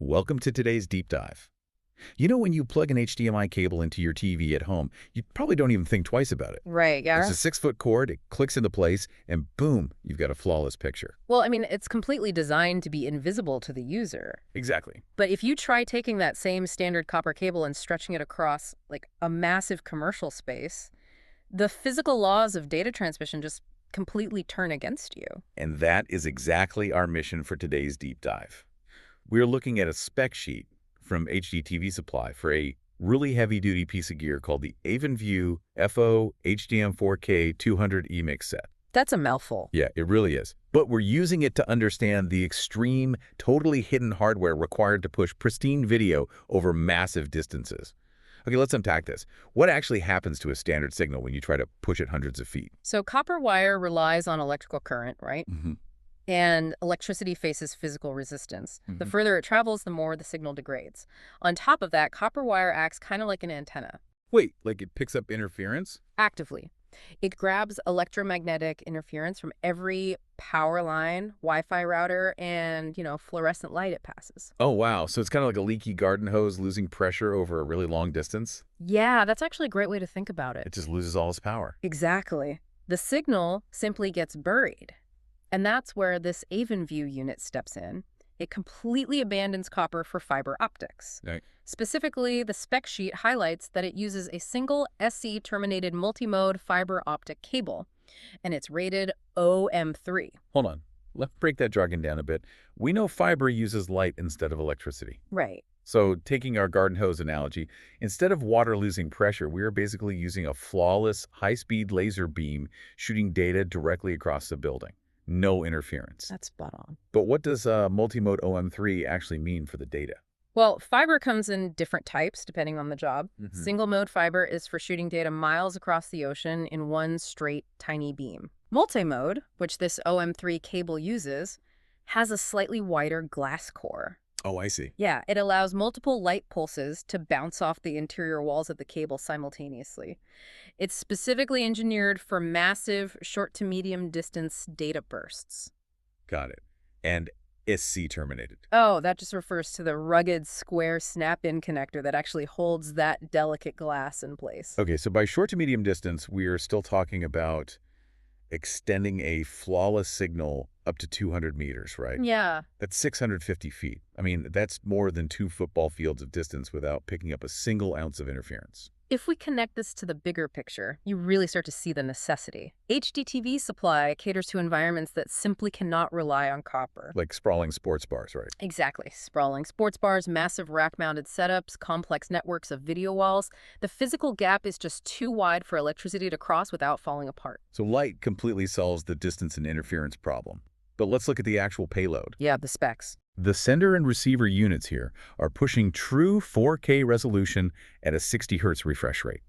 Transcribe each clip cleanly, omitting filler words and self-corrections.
Welcome to today's deep dive. You know, when you plug an HDMI cable into your TV at home, you probably don't even think twice about it. Right, yeah. It's a 6-foot cord, it clicks into place, and boom, you've got a flawless picture. Well, I mean, it's completely designed to be invisible to the user. Exactly. But if you try taking that same standard copper cable and stretching it across, like, a massive commercial space, the physical laws of data transmission just completely turn against you. And that is exactly our mission for today's deep dive. We're looking at a spec sheet from HDTV Supply for a really heavy-duty piece of gear called the Avenview FO-HDM4K-200-EMIX-SET. That's a mouthful. Yeah, it really is. But we're using it to understand the extreme, totally hidden hardware required to push pristine video over massive distances. Okay, let's unpack this. What actually happens to a standard signal when you try to push it hundreds of feet? So copper wire relies on electrical current, right? Mm-hmm. And electricity faces physical resistance. The further it travels, the more the signal degrades. On top of that, copper wire acts kind of like an antenna. Wait, like it picks up interference? Actively. It grabs electromagnetic interference from every power line, Wi-Fi router, and, fluorescent light it passes. Oh, wow. So it's kind of like a leaky garden hose losing pressure over a really long distance? Yeah, that's actually a great way to think about it. It just loses all its power. Exactly. The signal simply gets buried. And that's where this Avenview unit steps in. It completely abandons copper for fiber optics. Right. Specifically, the spec sheet highlights that it uses a single SC-terminated multimode fiber optic cable, and it's rated OM3. Hold on. Let's break that jargon down a bit. We know fiber uses light instead of electricity. Right. So taking our garden hose analogy, instead of water losing pressure, we are basically using a flawless, high-speed laser beam shooting data directly across the building. No interference. That's spot on. But what does multimode OM3 actually mean for the data? Well, fiber comes in different types depending on the job. Single mode fiber is for shooting data miles across the ocean in one straight tiny beam. Multimode, which this OM3 cable uses, has a slightly wider glass core. Oh, I see. Yeah, it allows multiple light pulses to bounce off the interior walls of the cable simultaneously. It's specifically engineered for massive short to medium distance data bursts. Got it. And SC terminated. Oh, that just refers to the rugged square snap-in connector that actually holds that delicate glass in place. Okay, so by short to medium distance, we are still talking about extending a flawless signal up to 200 meters, right? Yeah. That's 650 feet. I mean, that's more than 2 football fields of distance without picking up a single ounce of interference. If we connect this to the bigger picture, you really start to see the necessity. HDTV Supply caters to environments that simply cannot rely on copper. Like sprawling sports bars, right? Exactly. Sprawling sports bars, massive rack-mounted setups, complex networks of video walls. The physical gap is just too wide for electricity to cross without falling apart. So light completely solves the distance and interference problem. But let's look at the actual payload. Yeah, the specs. The sender and receiver units here are pushing true 4K resolution at a 60 Hz refresh rate.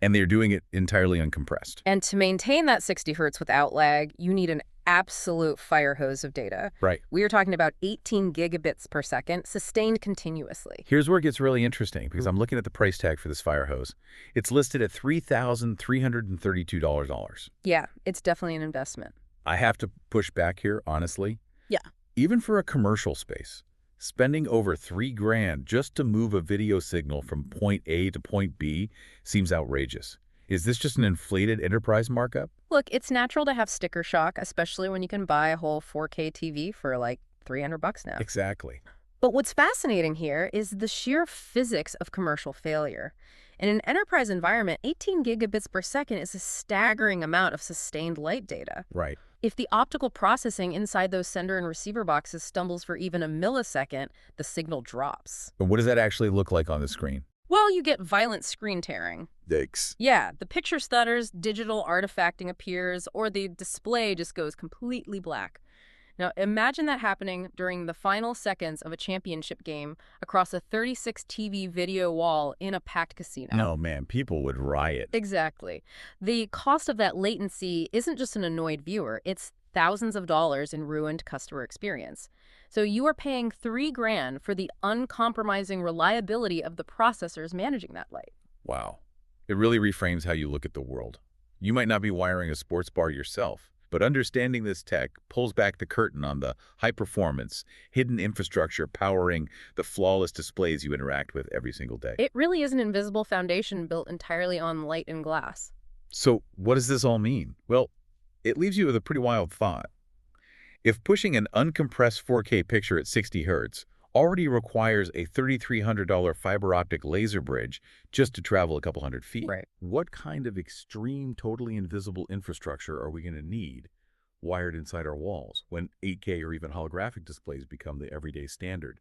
And they're doing it entirely uncompressed. And to maintain that 60 hertz without lag, you need an absolute fire hose of data. Right. We are talking about 18 gigabits per second, sustained continuously. Here's where it gets really interesting, because I'm looking at the price tag for this fire hose. It's listed at $3,332. Yeah, it's definitely an investment. I have to push back here, honestly. Yeah. Even for a commercial space, spending over $3,000 just to move a video signal from point A to point B seems outrageous. Is this just an inflated enterprise markup? Look, it's natural to have sticker shock, especially when you can buy a whole 4K TV for like $300 now. Exactly. But what's fascinating here is the sheer physics of commercial failure. In an enterprise environment, 18 gigabits per second is a staggering amount of sustained light data. Right. If the optical processing inside those sender and receiver boxes stumbles for even a millisecond, the signal drops. But what does that actually look like on the screen? Well, you get violent screen tearing. Yikes. Yeah, the picture stutters, digital artifacting appears, or the display just goes completely black. Now, imagine that happening during the final seconds of a championship game across a 36 TV video wall in a packed casino. No, man, people would riot. Exactly. The cost of that latency isn't just an annoyed viewer, it's thousands of dollars in ruined customer experience. So you are paying $3,000 for the uncompromising reliability of the processors managing that light. Wow. It really reframes how you look at the world. You might not be wiring a sports bar yourself, But understanding this tech pulls back the curtain on the high-performance, hidden infrastructure powering the flawless displays you interact with every single day. It really is an invisible foundation built entirely on light and glass. So what does this all mean? Well, it leaves you with a pretty wild thought. If pushing an uncompressed 4K picture at 60 Hz already requires a $3,300 fiber optic laser bridge just to travel a couple hundred feet, Right. what kind of extreme, totally invisible infrastructure are we going to need wired inside our walls when 8K or even holographic displays become the everyday standard?